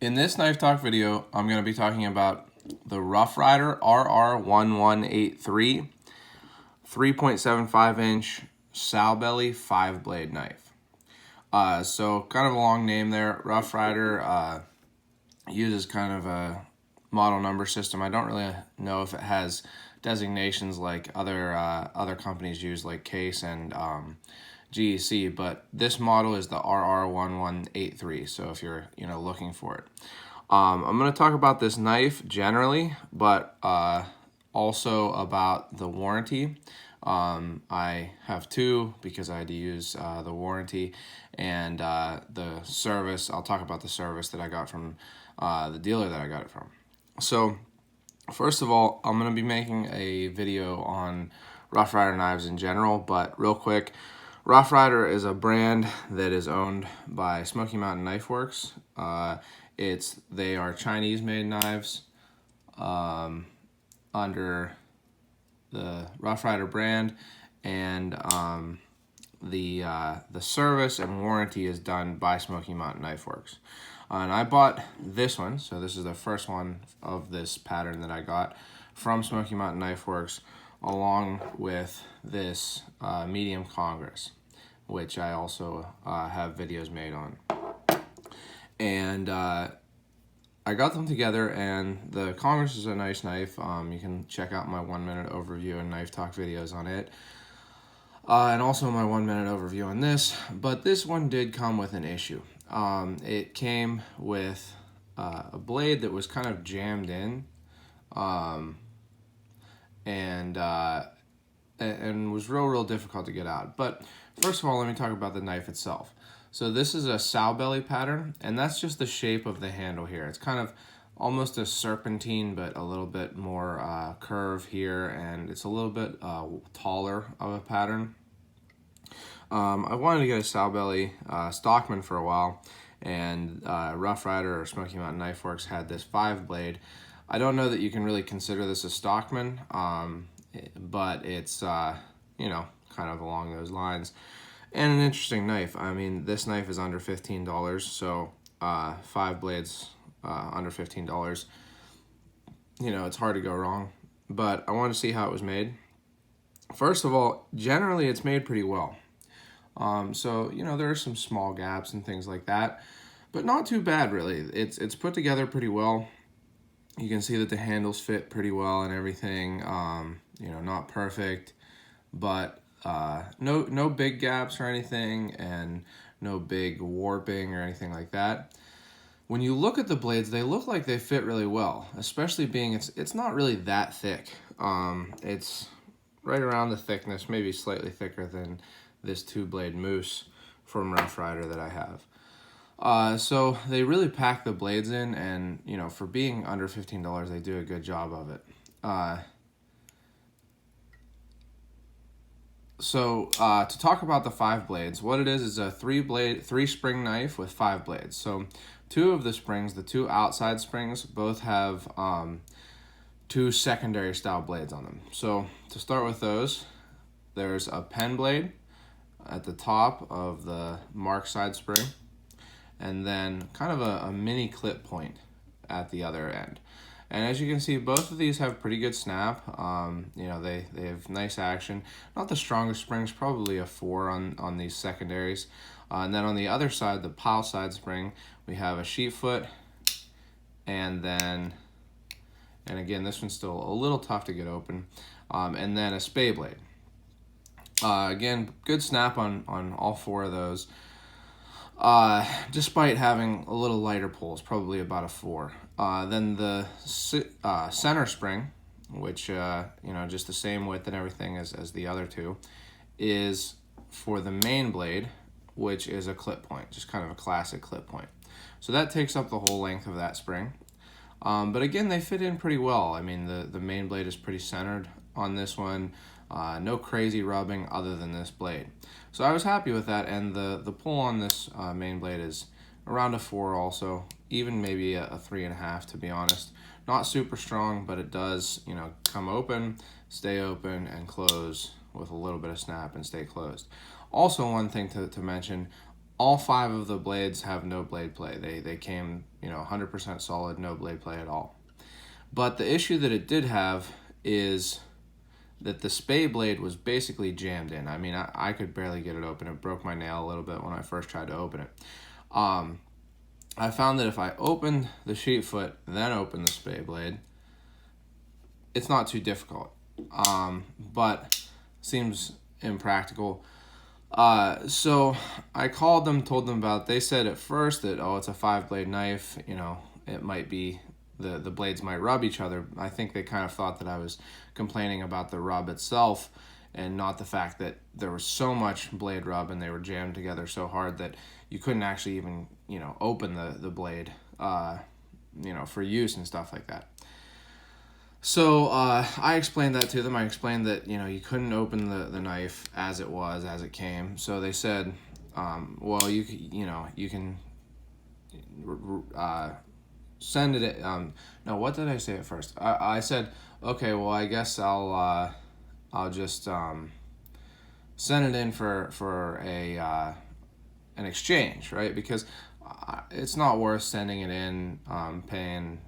In this knife talk video, I'm going to be talking about the Rough Rider RR1183 3.75 inch Sowbelly 5-blade knife. So kind of a long name there. Rough Rider uses kind of a model number system. I don't really know if it has designations like other companies use, like Case and GEC, but this model is the RR1183. So if you're looking for it, I'm going to talk about this knife generally, but also about the warranty. I have two because I had to use the warranty and the service. I'll talk about the service that I got from the dealer that I got it from. So first of all, I'm going to be making a video on Rough Rider knives in general, but real quick, Rough Rider is a brand that is owned by Smoky Mountain Knife Works. They are Chinese-made knives under the Rough Rider brand, and the service and warranty is done by Smoky Mountain Knife Works. And I bought this one, so this is the first one of this pattern that I got from Smoky Mountain Knife Works, along with this medium Congress, which I also have videos made on. And I got them together, and the Congress is a nice knife. You can check out my 1-minute overview and knife talk videos on it. And also my 1-minute overview on this, but this one did come with an issue. It came with a blade that was kind of jammed in, and was real difficult to get out. But first of all, let me talk about the knife itself. So this is a Sowbelly pattern, and that's just the shape of the handle here. It's kind of almost a serpentine, but a little bit more curve here, and it's a little bit taller of a pattern. I wanted to get a Sowbelly Stockman for a while, and Rough Rider or Smoky Mountain Knife Works had this 5-blade. I don't know that you can really consider this a Stockman, but it's kind of along those lines. And an interesting knife. I mean, this knife is under $15, so 5 blades under $15. It's hard to go wrong. But I wanted to see how it was made. First of all, generally it's made pretty well. So there are some small gaps and things like that, but not too bad really. It's put together pretty well. You can see that the handles fit pretty well and everything. Not perfect, but no big gaps or anything, and no big warping or anything like that. When you look at the blades, they look like they fit really well, especially being it's not really that thick. It's right around the thickness, maybe slightly thicker than this 2-blade Moose from Rough Rider that I have. So they really pack the blades in, and for being under $15, they do a good job of it. So to talk about the 5 blades, what it is a 3-spring knife with 5 blades. So 2 of the springs, the 2 outside springs, both have 2 secondary style blades on them. So to start with those, there's a pen blade at the top of the mark side spring, and then kind of a mini clip point at the other end. And as you can see, both of these have pretty good snap. They have nice action. Not the strongest springs, probably a 4 on these secondaries. And then on the other side, the pile side spring, we have a sheet foot, and again, this one's still a little tough to get open, and then a spay blade. Again, good snap on all 4 of those, despite having a little lighter pulls, probably about a 4. Then the center spring, which just the same width and everything as the other 2, is for the main blade, which is a clip point, just kind of a classic clip point. So that takes up the whole length of that spring. But again, they fit in pretty well. I mean, the main blade is pretty centered on this one. No crazy rubbing other than this blade. So I was happy with that, and the pull on this main blade is around a 4 also, even maybe a 3.5 to be honest. Not super strong, but it does come open, stay open, and close with a little bit of snap and stay closed. Also, one thing to mention, all 5 of the blades have no blade play. They came, 100% solid, no blade play at all. But the issue that it did have is that the spay blade was basically jammed in. I mean, I could barely get it open. It broke my nail a little bit when I first tried to open it. I found that if I opened the sheet foot, then opened the spay blade, it's not too difficult, but seems impractical. So I called them, told them about it. They said at first that, oh, it's a 5-blade knife, it might be, the blades might rub each other. I think they kind of thought that I was complaining about the rub itself and not the fact that there was so much blade rub and they were jammed together so hard that you couldn't actually even, open the blade, for use and stuff like that. So I explained that to them. I explained that, you couldn't open the knife as it came. So they said, well, you can send it. No, what did I say at first? I said, okay, well, I guess I'll just send it in for an exchange, right? Because it's not worth sending it in, paying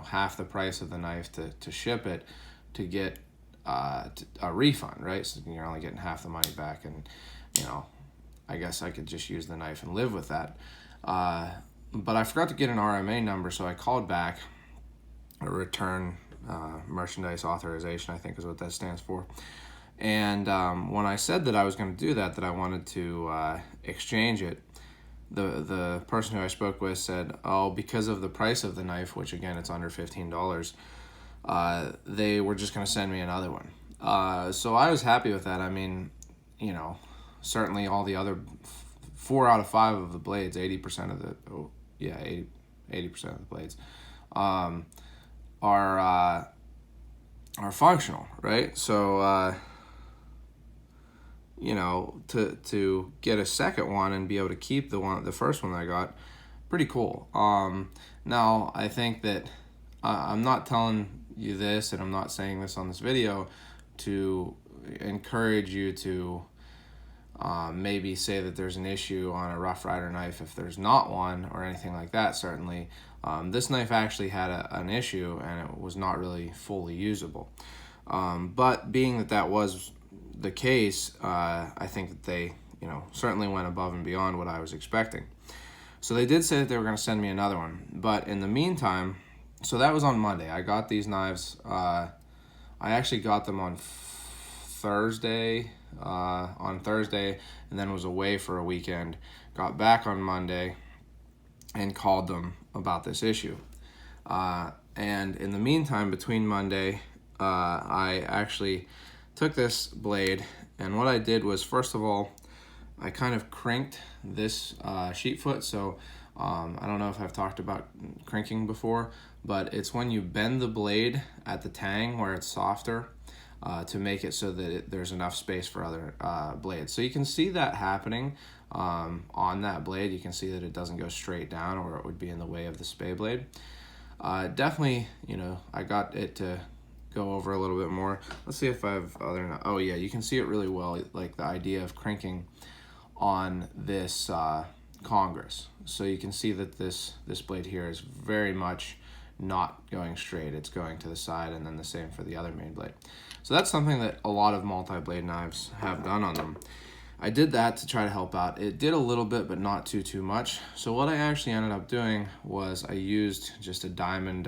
half the price of the knife to ship it to get a refund, right? So you're only getting half the money back, and I guess I could just use the knife and live with that. But I forgot to get an RMA number, so I called back. A return merchandise authorization, I think is what that stands for. And when I said that I was going to do that I wanted to exchange it, the person who I spoke with said, oh, because of the price of the knife, which again, it's under $15, they were just going to send me another one. So I was happy with that. I mean, certainly all the other 4 out of 5 of the blades, 80% of the, 80% of the blades, are functional, right? So, to get a second one and be able to keep the first one that I got, pretty cool. Now I think that I'm not telling you this, and I'm not saying this on this video to encourage you to maybe say that there's an issue on a Rough Rider knife if there's not one, or anything like that. Certainly, this knife actually had an issue, and it was not really fully usable. But being that was the case, I think that they, certainly went above and beyond what I was expecting. So they did say that they were going to send me another one. But in the meantime, so that was on Monday. I got these knives. I actually got them on Thursday, and then was away for a weekend. Got back on Monday and called them about this issue. And in the meantime, between Monday, I actually took this blade, and what I did was, first of all, I kind of crinked this sheet foot. So I don't know if I've talked about crinking before, but it's when you bend the blade at the tang where it's softer to make it so that there's enough space for other blades. So you can see that happening on that blade. You can see that it doesn't go straight down, or it would be in the way of the spay blade. Definitely, I got it to go over a little bit more. Let's see if I've oh yeah, you can see it really well, like the idea of crinking on this Congress. So you can see that this blade here is very much not going straight. It's going to the side, and then the same for the other main blade. So that's something that a lot of multi-blade knives have done on them. I did that to try to help out. It did a little bit, but not too much. So what I actually ended up doing was I used just a diamond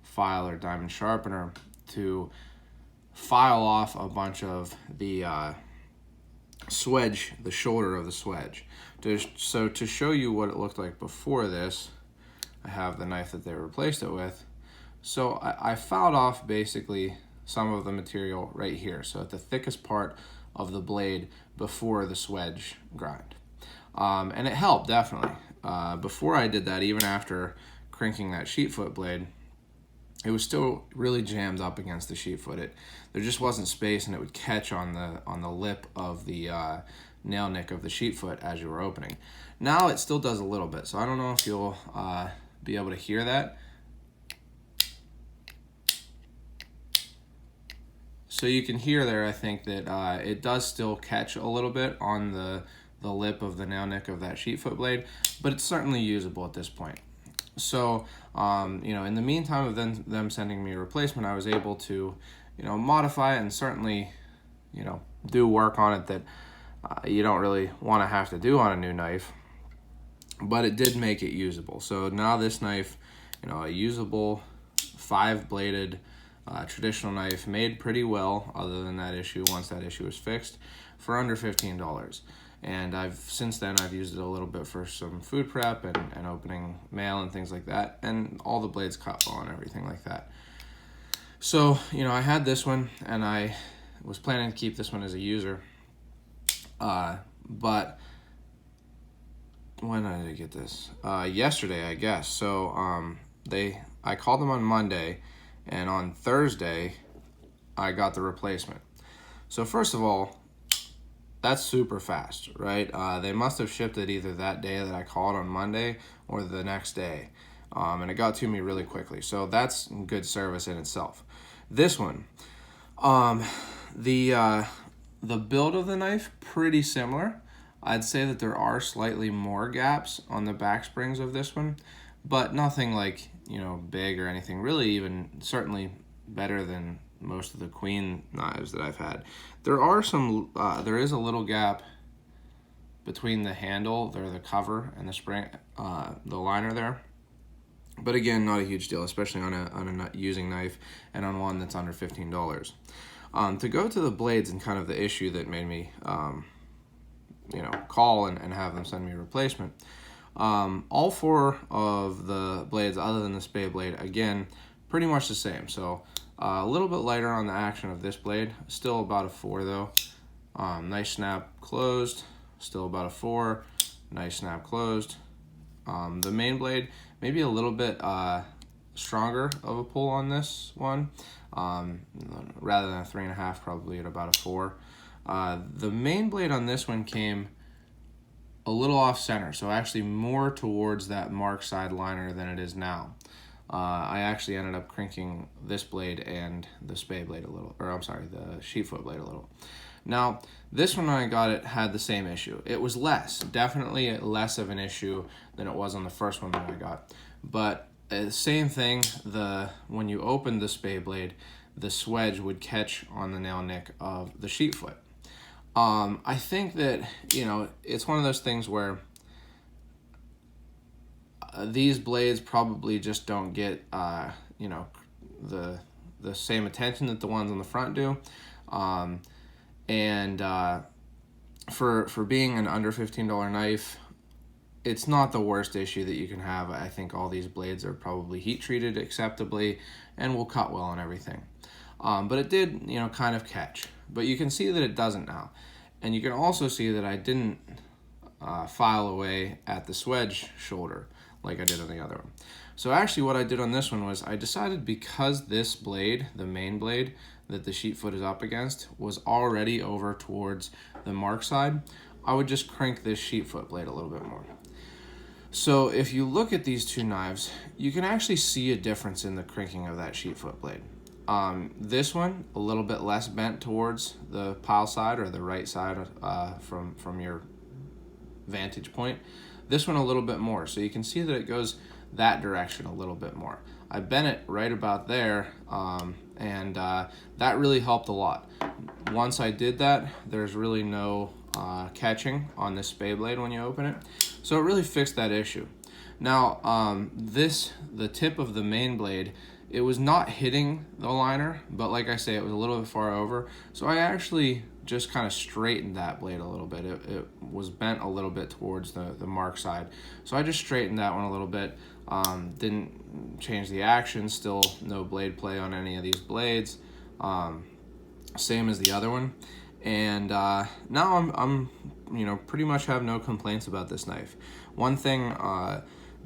file or diamond sharpener to file off a bunch of the swedge, the shoulder of the swedge. So to show you what it looked like before this, I have the knife that they replaced it with. So I filed off basically some of the material right here, so at the thickest part of the blade before the swedge grind. And it helped, definitely. Before I did that, even after crinking that sheet foot blade, it was still really jammed up against the sheet foot. There just wasn't space, and it would catch on the lip of the nail nick of the sheet foot as you were opening. Now it still does a little bit, so I don't know if you'll be able to hear that. So you can hear there, I think, that it does still catch a little bit on the the lip of the nail nick of that sheet foot blade, but it's certainly usable at this point. So, you know, in the meantime of them sending me a replacement, I was able to, you know, modify it and certainly, you know, do work on it that you don't really want to have to do on a new knife, but it did make it usable. So now this knife, you know, a usable 5-bladed traditional knife, made pretty well other than that issue, once that issue was fixed, for under $15. And since then I've used it a little bit for some food prep and opening mail and things like that, and all the blades cut well and everything like that. So, you know, I had this one and I was planning to keep this one as a user, but when did I get this? Yesterday, I guess. So I called them on Monday, and on Thursday I got the replacement. So first of all, that's super fast, right? They must have shipped it either that day that I called on Monday or the next day. And it got to me really quickly. So that's good service in itself. This one, the build of the knife, pretty similar. I'd say that there are slightly more gaps on the back springs of this one, but nothing like, you know, big or anything. Really, even certainly better than most of the Queen knives that I've had. There is a little gap between the handle, the cover, and the spring, the liner there. But again, not a huge deal, especially on a using knife and on one that's under $15. To go to the blades and kind of the issue that made me, you know, call and have them send me a replacement. All 4 of the blades, other than the spade blade, again, pretty much the same. So a little bit lighter on the action of this blade, still about a 4 though. Nice snap closed, still about a 4. Nice snap closed. The main blade, maybe a little bit stronger of a pull on this one, rather than a 3.5, probably at about a 4. The main blade on this one came a little off center, so actually more towards that mark side liner than it is now. I actually ended up crinking this blade and the spade blade a little, or I'm sorry, the sheet foot blade a little. Now, this one when I got it had the same issue. It was definitely less of an issue than it was on the first one that I got. But same thing, when you opened the spade blade, the swedge would catch on the nail nick of the sheet foot. I think that, you know, it's one of those things where these blades probably just don't get, you know, the same attention that the ones on the front do. For being an under $15 knife, it's not the worst issue that you can have. I think all these blades are probably heat treated acceptably and will cut well and everything. But it did, you know, kind of catch. But you can see that it doesn't now. And you can also see that I didn't file away at the swedge shoulder like I did on the other one. So actually what I did on this one was I decided, because this blade, the main blade that the sheet foot is up against, was already over towards the mark side, I would just crank this sheet foot blade a little bit more. So if you look at these 2 knives, you can actually see a difference in the cranking of that sheet foot blade. This one, a little bit less bent towards the pile side or the right side from your vantage point. This one a little bit more, so you can see that it goes that direction a little bit more. I bent it right about there, and that really helped a lot. Once I did that, there's really no catching on this spade blade when you open it, so it really fixed that issue. Now, the tip of the main blade, it was not hitting the liner, but like I say, it was a little bit far over, so I actually just kind of straightened that blade a little bit. It was bent a little bit towards the mark side, so I just straightened that one a little bit. Didn't change the action, still no blade play on any of these blades, same as the other one. And now I'm you know, pretty much have no complaints about this knife. One thing,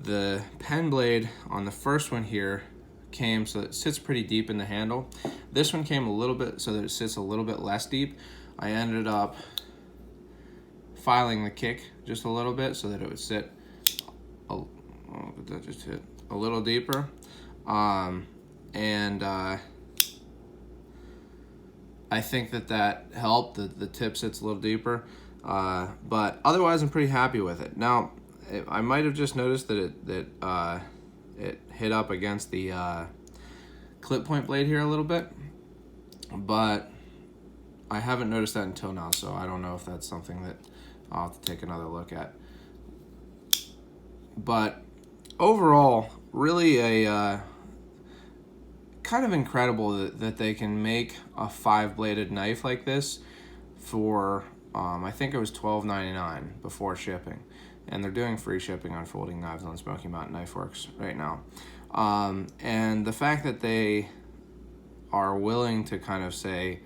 the pen blade on the first one here came so it sits pretty deep in the handle. This one came a little bit so that it sits a little bit less deep. I ended up filing the kick just a little bit so that it would sit that just hit a little deeper, and I think that helped. The tip sits a little deeper. But otherwise, I'm pretty happy with it. Now, I might have just noticed that it hit up against the clip point blade here a little bit, but I haven't noticed that until now, so I don't know if that's something that I'll have to take another look at. But overall, really a kind of incredible that they can make a 5-bladed knife like this for I think it was $12.99 before shipping, and they're doing free shipping on folding knives on Smoky Mountain Knife Works right now. And the fact that they are willing to kind of say,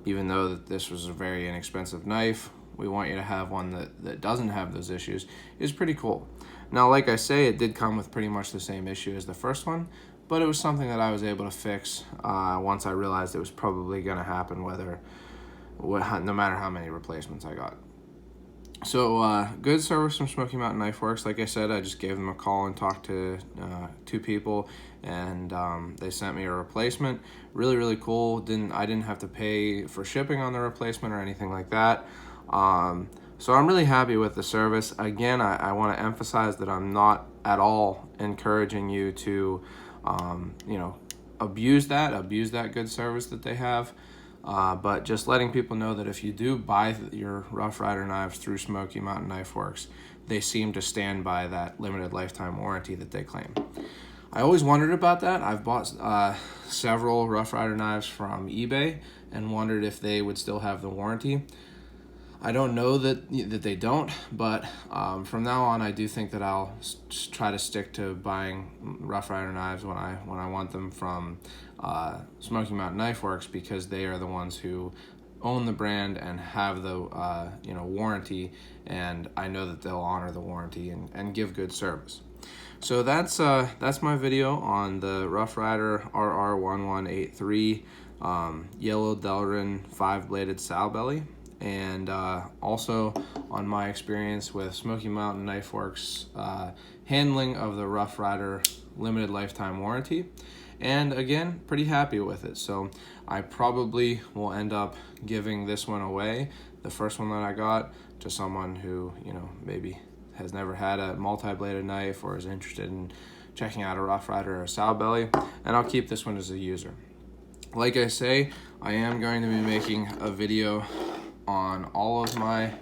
even though that this was a very inexpensive knife, we want you to have one that doesn't have those issues, is pretty cool. Now, like I say, it did come with pretty much the same issue as the first one, but it was something that I was able to fix once I realized it was probably going to happen, no matter how many replacements I got. So good service from Smoky Mountain Knife Works. Like I said, I just gave them a call and talked to 2 people, and they sent me a replacement. Really cool. I didn't have to pay for shipping on the replacement or anything like that. So I'm really happy with the service. Again, I want to emphasize that I'm not at all encouraging you to abuse that good service that they have. But just letting people know that if you do buy your Rough Rider knives through Smoky Mountain Knife Works, they seem to stand by that limited lifetime warranty that they claim. I always wondered about that. I've bought several Rough Rider knives from eBay and wondered if they would still have the warranty. I don't know that they don't, but from now on, I do think that I'll try to stick to buying Rough Rider knives when I want them from Smoky Mountain Knife Works, because they are the ones who own the brand and have the warranty, and I know that they'll honor the warranty and give good service. So that's my video on the Rough Rider RR1183 yellow Delrin 5-bladed Sowbelly. And also on my experience with Smoky Mountain Knife Works handling of the Rough Rider limited lifetime warranty. And again, pretty happy with it. So I probably will end up giving this one away, the first one that I got, to someone who maybe has never had a multi-bladed knife or is interested in checking out a Rough Rider or a Sowbelly, and I'll keep this one as a user. Like I say, I am going to be making a video on all of my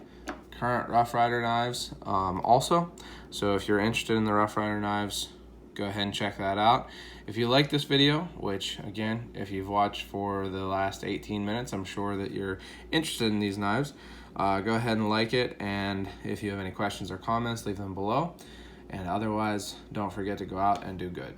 current Rough Rider knives also. So if you're interested in the Rough Rider knives, go ahead and check that out. If you like this video, which again, if you've watched for the last 18 minutes, I'm sure that you're interested in these knives, go ahead and like it. And if you have any questions or comments, leave them below. And otherwise, don't forget to go out and do good.